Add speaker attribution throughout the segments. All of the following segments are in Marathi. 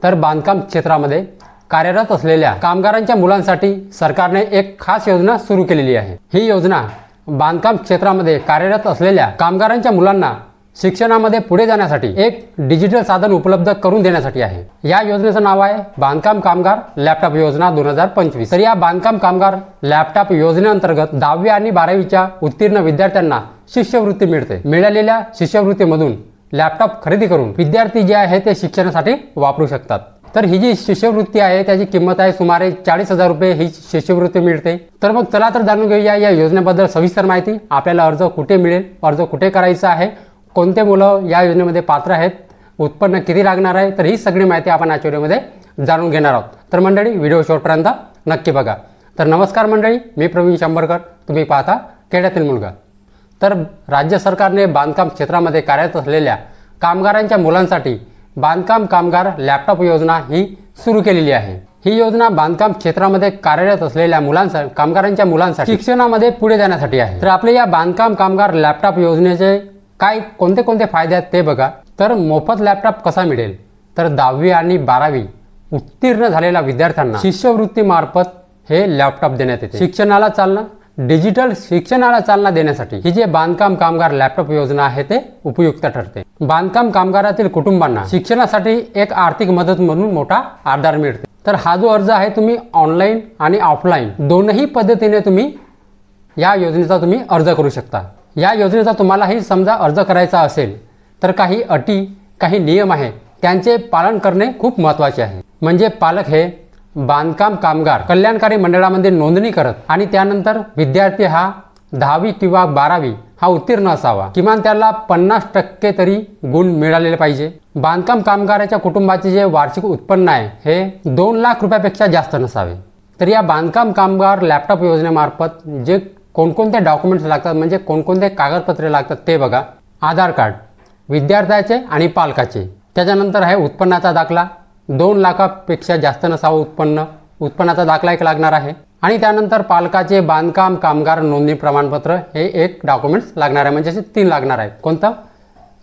Speaker 1: तर बांधकाम क्षेत्रामध्ये कार्यरत असलेल्या कामगारांच्या मुलांसाठी सरकारने एक खास योजना सुरू केलेली आहे। ही योजना बांधकाम क्षेत्रामध्ये कार्यरत असलेल्या कामगारांच्या मुलांना शिक्षणामध्ये पुढे जाण्यासाठी एक डिजिटल साधन उपलब्ध करून देण्यासाठी आहे। या योजनेचं नाव आहे बांधकाम कामगार लॅपटॉप योजना 2025। तर या बांधकाम कामगार लॅपटॉप योजनेअंतर्गत 10वी आणि 12वीच्या उत्तीर्ण विद्यार्थ्यांना शिष्यवृत्ती मिळते। मिळालेल्या शिष्यवृत्तीमधून लॅपटॉप खरेदी करून विद्यार्थी जे आहे ते शिक्षणासाठी वापरू शकतात। तर ही जी शिष्यवृत्ती आहे त्याची किंमत आहे सुमारे 40,000 रुपये ही शिष्यवृत्ती मिळते। तर मग चला तर जाणून घेऊया या योजनेबद्दल सविस्तर माहिती। आपल्याला अर्ज कुठे मिळेल, अर्ज कुठे करायचा आहे, कोणते मुलं या योजनेमध्ये पात्र आहेत, उत्पन्न किती लागणार आहे, तर ही सगळी माहिती आपण आजच्या व्हिडिओमध्ये जाणून घेणार आहोत। तर मंडळी व्हिडिओ शेवटपर्यंत नक्की बघा। तर नमस्कार मंडळी, मी प्रवीण शंभरकर, तुम्ही पाहता खेड्यातील मुलगा। तर राज्य सरकारने बांधकाम क्षेत्रामध्ये कार्यरत असलेल्या कामगारांच्या मुलांसाठी बांधकाम कामगार लॅपटॉप योजना ही सुरू केलेली आहे। ही योजना बांधकाम क्षेत्रामध्ये कार्यरत असलेल्या कामगारांच्या मुलांसाठी शिक्षणामध्ये पुढे जाण्यासाठी आहे। तर आपल्या या बांधकाम कामगार लॅपटॉप योजनेचे कोणते कोणते फायदे आहेत ते बघा। तर मोफत लॅपटॉप कसा मिळेल, तर 10वी आणि 12वी उत्तीर्ण झालेल्या विद्यार्थ्यांना शिष्यवृत्ती मार्फत हे लॅपटॉप देण्यात येते। डिजिटल शिक्षणाला चालना देण्यासाठी ही जे बांधकाम कामगार लॅपटॉप योजना आहे ते उपयुक्त ठरते। बांधकाम कामगारातील कुटुंबांना शिक्षणासाठी एक आर्थिक मदत म्हणून मोठा आधार मिळते। तर हा जो अर्ज आहे तुम्ही ऑनलाईन आणि ऑफलाईन दोनही पद्धतीने तुम्ही या योजनेचा अर्ज करू शकता। या योजनेचा तुम्हालाही समजा अर्ज करायचा असेल तर काही अटी, काही नियम आहे त्यांचे पालन करणे खूप महत्त्वाचे आहे। म्हणजे पालक हे बांधकाम कामगार कल्याणकारी मंडळामध्ये नोंदणी करत आणि त्यानंतर विद्यार्थी हा 10वी किंवा 12वी हा उत्तीर्ण असावा। किमान त्याला 50% तरी गुण मिळालेले पाहिजे। बांधकाम कामगाराच्या कुटुंबाचे जे वार्षिक उत्पन्न आहे हे 2 लाख रुपयापेक्षा जास्त नसावे। तर या बांधकाम कामगार लॅपटॉप योजनेमार्फत जे कोणकोणते डॉक्युमेंट्स लागतात, म्हणजे कोणकोणते कागदपत्रे लागतात ते बघा। आधार कार्ड विद्यार्थ्याचे आणि पालकाचे, त्याच्यानंतर आहे उत्पन्नाचा दाखला, 2 लाखापेक्षा जास्त नसावं उत्पन्नाचा दाखला एक लागणार आहे। आणि त्यानंतर पालकाचे बांधकाम कामगार नोंदणी प्रमाणपत्र हे एक डॉक्युमेंट्स लागणार आहे। म्हणजे असे 3 लागणार आहेत। कोणतं?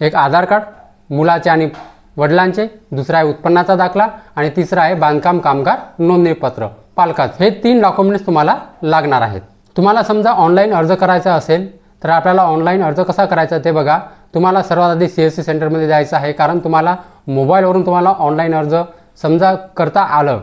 Speaker 1: एक आधार कार्ड मुलाचे आणि वडिलांचे, दुसरा आहे उत्पन्नाचा दाखला आणि तिसरा आहे बांधकाम कामगार नोंदणीपत्र पालकाचे। हे 3 डॉक्युमेंट्स तुम्हाला लागणार आहेत। तुम्हाला समजा ऑनलाईन अर्ज करायचा असेल तर आपल्याला ऑनलाईन अर्ज कसा करायचा ते बघा। तुम्हाला सर्वात आधी CSC सेंटरमध्ये जायचं आहे, कारण तुम्हाला मोबाईलवरून तुम्हाला ऑनलाईन अर्ज समजा करता आलं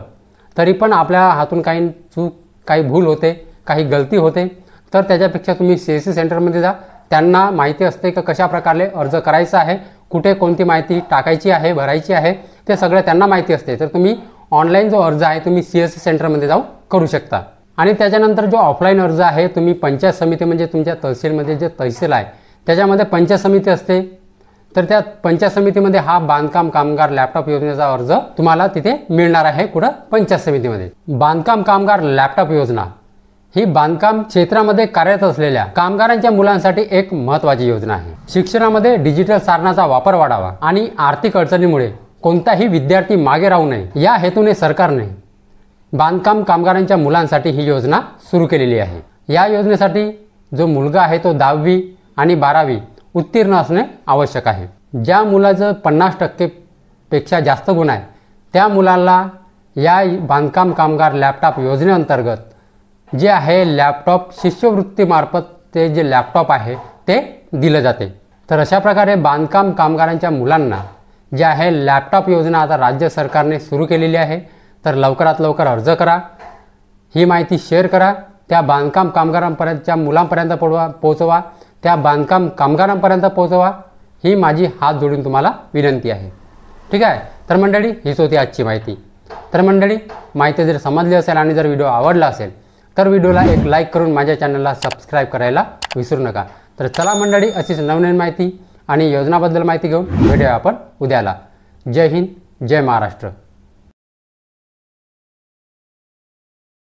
Speaker 1: तरी पण आपल्या हातून काही भूल होते, काही गलती होते। तर त्याच्यापेक्षा तुम्ही CSC सेंटरमध्ये जा, त्यांना माहिती असते की कशा प्रकारे अर्ज करायचा आहे, कुठे कोणती माहिती टाकायची आहे, भरायची आहे, ते सगळं त्यांना माहिती असते। तर तुम्ही ऑनलाईन जो अर्ज आहे तुम्ही CSC सेंटरमध्ये जाऊन करू शकता। आणि त्याच्यानंतर जो ऑफलाईन अर्ज आहे तुम्ही पंचायत समिती, म्हणजे तुमच्या तहसीलमध्ये जे तहसील आहे त्याच्यामध्ये पंचायत समिती असते, तर त्या पंचायत समितीमध्ये हा बांधकाम कामगार लॅपटॉप योजनेचा अर्ज तुम्हाला तिथे मिळणार आहे। कुठं? पंचायत समितीमध्ये। बांधकाम कामगार लॅपटॉप योजना ही बांधकाम क्षेत्रामध्ये कार्यरत असलेल्या कामगारांच्या मुलांसाठी एक महत्त्वाची योजना आहे। शिक्षणामध्ये डिजिटल साधनाचा वापर वाढावा आणि आर्थिक अडचणीमुळे कोणताही विद्यार्थी मागे राहू नये या हेतूने सरकारने बांधकाम कामगारांच्या मुलांसाठी ही योजना सुरू केलेली आहे। या योजनेसाठी जो मुलगा आहे तो 10वी आणि 12वी उत्तीर्ण असणे आवश्यक आहे। ज्या मुलाचं 50% पेक्षा जास्त गुण आहे त्या मुलाला या बांधकाम कामगार लॅपटॉप योजनेअंतर्गत जे आहे लॅपटॉप शिष्यवृत्तीमार्फत ते जे लॅपटॉप आहे ते दिलं जाते। तर अशा प्रकारे बांधकाम कामगारांच्या मुलांना जे आहे लॅपटॉप योजना आता राज्य सरकारने सुरू केलेली आहे। तर लवकरात लवकर अर्ज करा, ही माहिती शेअर करा, त्या बांधकाम कामगारांपर्यंतच्या मुलांपर्यंत पोहोचवा, त्या बांधकाम कामगारांपर्यंत पोहोचवा, ही माझी हात जोडून तुम्हाला विनंती आहे। ठीक आहे। तर मंडळी हीच होती आजची माहिती। तर मंडळी माहिती जर समजली असेल आणि जर व्हिडिओ आवडला असेल तर व्हिडिओला एक लाईक करून माझ्या चॅनलला सबस्क्राईब करायला विसरू नका। तर चला मंडळी, अशीच नवनवीन माहिती आणि योजनाबद्दल माहिती घेऊन भेटूया आपण उद्याला। जय हिंद, जय महाराष्ट्र।